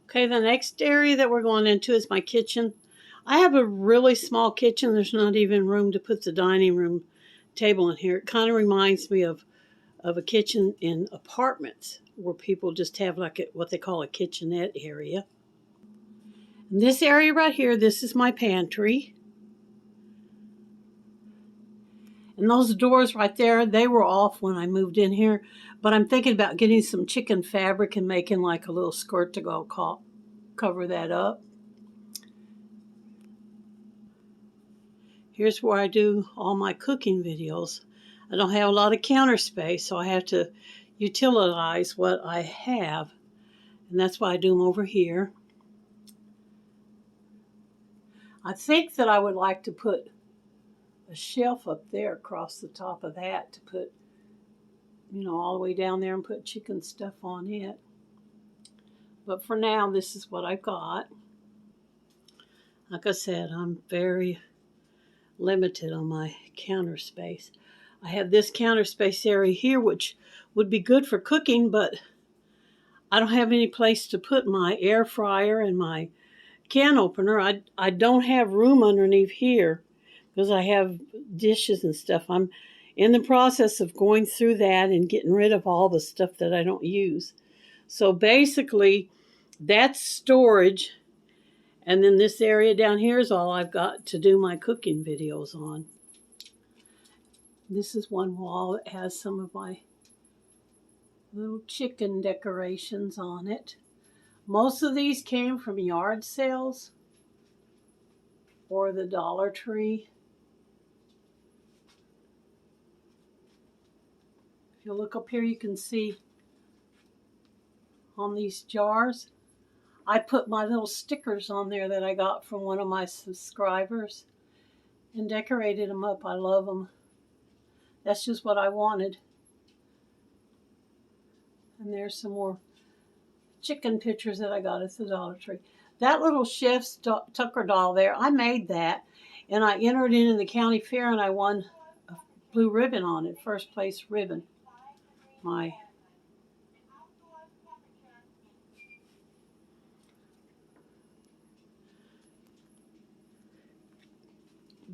Okay, the next area that we're going into is my kitchen. I have a really small kitchen. There's not even room to put the dining room table in here. It kind of reminds me of a kitchen in apartments where people just have like what they call a kitchenette area. And this area right here, this is my pantry. And those doors right there, they were off when I moved in here. But I'm thinking about getting some chicken fabric and making like a little skirt to go cover that up. Here's where I do all my cooking videos. I don't have a lot of counter space, so I have to utilize what I have. And that's why I do them over here. I think that I would like to put a shelf up there across the top of that to put, all the way down there and put chicken stuff on it. But for now, this is what I've got. Like I said, I'm very limited on my counter space. I have this counter space area here, which would be good for cooking, but I don't have any place to put my air fryer and my can opener. I don't have room underneath here because I have dishes and stuff. I'm in the process of going through that and getting rid of all the stuff that I don't use. So basically, that's storage. And then this area down here is all I've got to do my cooking videos on. This is one wall that has some of my little chicken decorations on it. Most of these came from yard sales or the Dollar Tree. If you look up here, you can see on these jars, I put my little stickers on there that I got from one of my subscribers and decorated them up. I love them. That's just what I wanted. And there's some more chicken pictures that I got at the Dollar Tree. That little Chef's Tucker doll there, I made that. And I entered into the county fair and I won a blue ribbon on it, first place ribbon.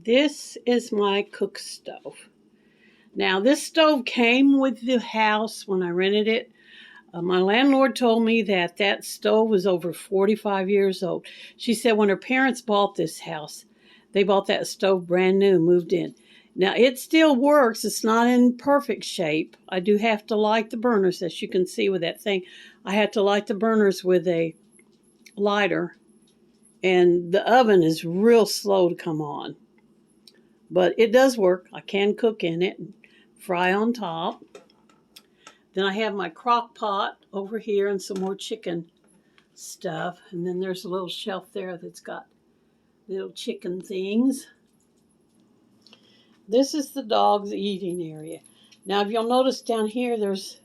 This is my cook stove. Now, this stove came with the house when I rented it. My landlord told me that that stove was over 45 years old. She said when her parents bought this house, they bought that stove brand new, moved in. Now, it still works. It's not in perfect shape. I do have to light the burners, as you can see with that thing. I had to light the burners with a lighter, and the oven is real slow to come on. But it does work. I can cook in it and fry on top. Then I have my crock pot over here and some more chicken stuff. And then there's a little shelf there that's got little chicken things. This is the dog's eating area. Now, if you'll notice down here, there's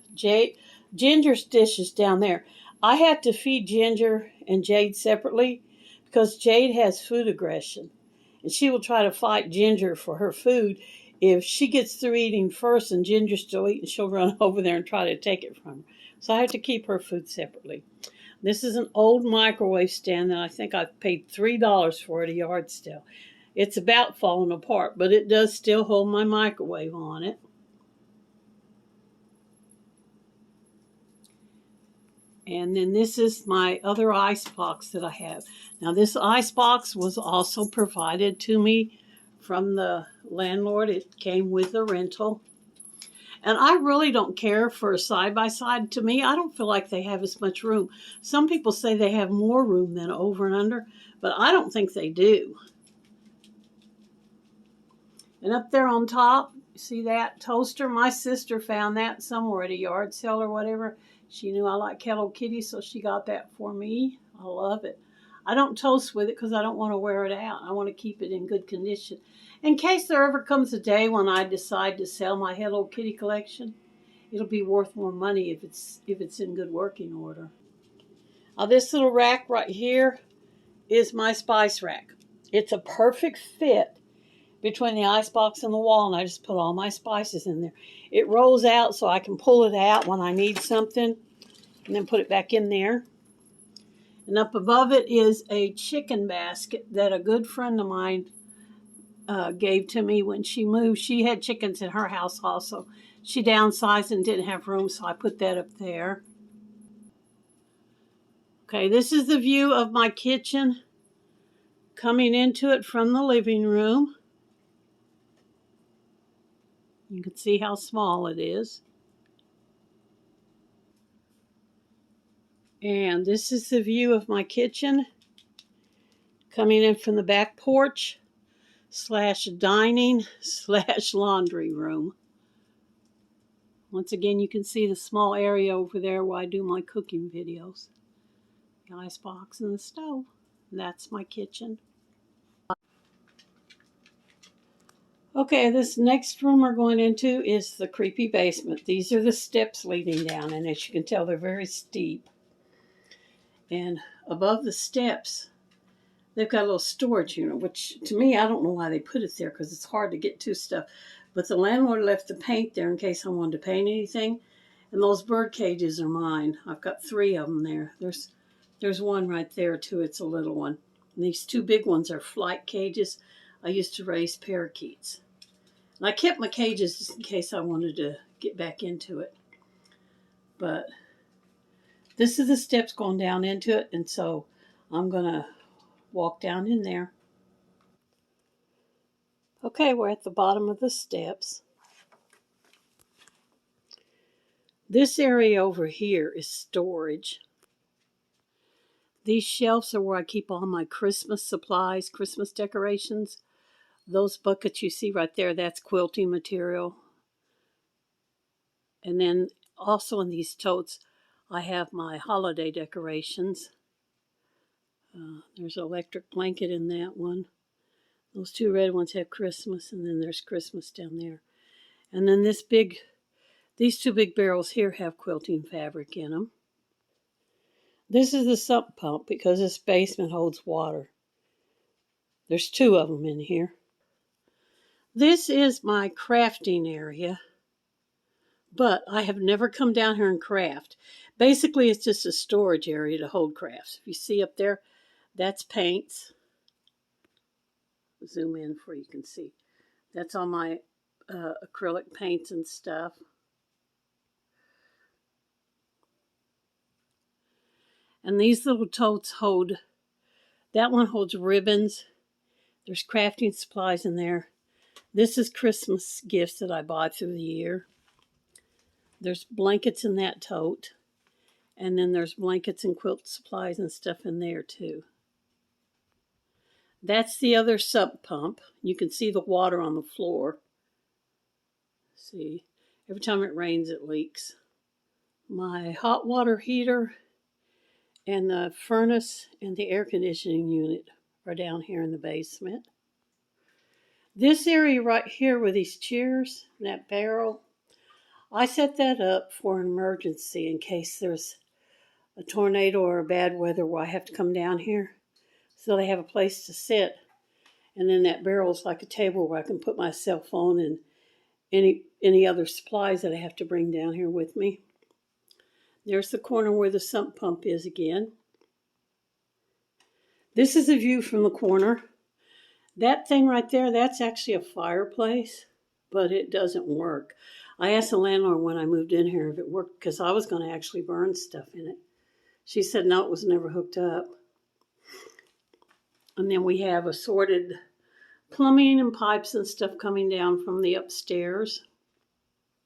Ginger's dishes down there. I had to feed Ginger and Jade separately because Jade has food aggression. And she will try to fight Ginger for her food. If she gets through eating first and Ginger's still eating, she'll run over there and try to take it from her. So I have to keep her food separately. This is an old microwave stand that I think I paid $3 for at a yard sale. It's about falling apart, but it does still hold my microwave on it. And then this is my other ice box that I have. Now, this ice box was also provided to me from the landlord. It came with the rental. And I really don't care for a side-by-side. To me, I don't feel like they have as much room. Some people say they have more room than over and under, but I don't think they do. And up there on top, see that toaster? My sister found that somewhere at a yard sale or whatever. She knew I like Hello Kitty, so she got that for me. I love it. I don't toast with it because I don't want to wear it out. I want to keep it in good condition. In case there ever comes a day when I decide to sell my Hello Kitty collection, it'll be worth more money if it's in good working order. Now, this little rack right here is my spice rack. It's a perfect fit between the icebox and the wall, and I just put all my spices in there. It rolls out so I can pull it out when I need something and then put it back in there. And up above it is a chicken basket that a good friend of mine gave to me when she moved. She had chickens in her house also. She downsized and didn't have room, so I put that up there. Okay, this is the view of my kitchen coming into it from the living room. You can see how small it is. And this is the view of my kitchen coming in from the back porch / dining / laundry room. Once again, you can see the small area over there where I do my cooking videos. The icebox and the stove. That's my kitchen. Okay, this next room we're going into is the creepy basement. These are the steps leading down, and as you can tell, they're very steep. And above the steps, they've got a little storage unit, which to me, I don't know why they put it there because it's hard to get to stuff. But the landlord left the paint there in case I wanted to paint anything. And those bird cages are mine. I've got 3 of them there. There's one right there too. It's a little one. And these 2 big ones are flight cages. I used to raise parakeets. And I kept my cages just in case I wanted to get back into it. But this is the steps going down into it, and so I'm going to walk down in there. Okay, we're at the bottom of the steps. This area over here is storage. These shelves are where I keep all my Christmas supplies, Christmas decorations. Those buckets you see right there, that's quilting material. And then also in these totes, I have my holiday decorations. There's an electric blanket in that one. Those 2 red ones have Christmas, and then there's Christmas down there. And then these 2 big barrels here have quilting fabric in them. This is the sump pump because this basement holds water. There's 2 of them in here. This is my crafting area, but I have never come down here and craft. Basically, it's just a storage area to hold crafts. If you see up there, that's paints. Zoom in for you can see. That's all my acrylic paints and stuff. And these little totes hold, that one holds ribbons. There's crafting supplies in there. This is Christmas gifts that I bought through the year. There's blankets in that tote. And then there's blankets and quilt supplies and stuff in there too. That's the other sump pump. You can see the water on the floor. See, every time it rains, it leaks. My hot water heater and the furnace and the air conditioning unit are down here in the basement. This area right here with these chairs and that barrel, I set that up for an emergency in case there's a tornado or bad weather where I have to come down here. So they have a place to sit. And then that barrel's like a table where I can put my cell phone and any other supplies that I have to bring down here with me. There's the corner where the sump pump is again. This is a view from the corner. That thing right there, that's actually a fireplace, but it doesn't work. I asked the landlord when I moved in here if it worked because I was going to actually burn stuff in it. She said no, it was never hooked up. And then we have assorted plumbing and pipes and stuff coming down from the upstairs.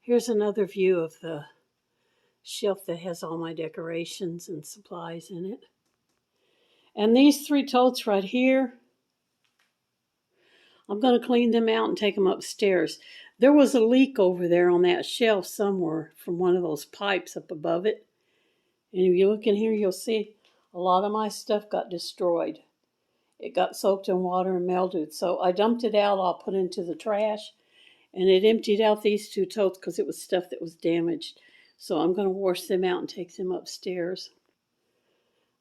Here's another view of the shelf that has all my decorations and supplies in it. And these 3 totes right here, I'm going to clean them out and take them upstairs. There was a leak over there on that shelf somewhere from one of those pipes up above it. And if you look in here, you'll see a lot of my stuff got destroyed. It got soaked in water and melted. So I dumped it out, I'll put it into the trash. And it emptied out these 2 totes because it was stuff that was damaged. So I'm going to wash them out and take them upstairs.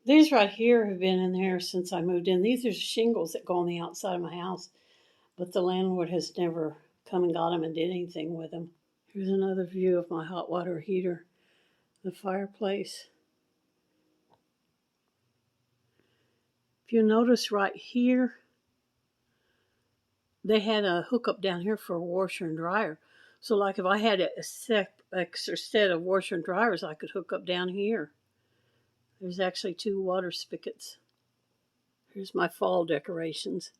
These right here have been in there since I moved in. These are shingles that go on the outside of my house. But the landlord has never come and got them and did anything with them. Here's another view of my hot water heater, the fireplace. If you notice right here, they had a hookup down here for a washer and dryer. So like if I had a extra set of washer and dryers, I could hook up down here. There's actually 2 water spigots. Here's my fall decorations,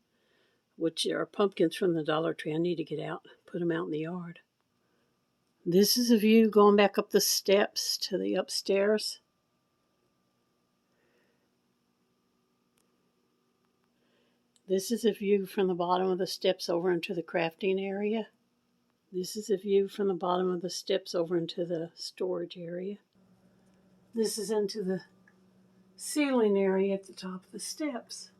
which are pumpkins from the Dollar Tree. I need to get out, put them out in the yard. This is a view going back up the steps to the upstairs. This is a view from the bottom of the steps over into the crafting area. This is a view from the bottom of the steps over into the storage area. This is into the ceiling area at the top of the steps.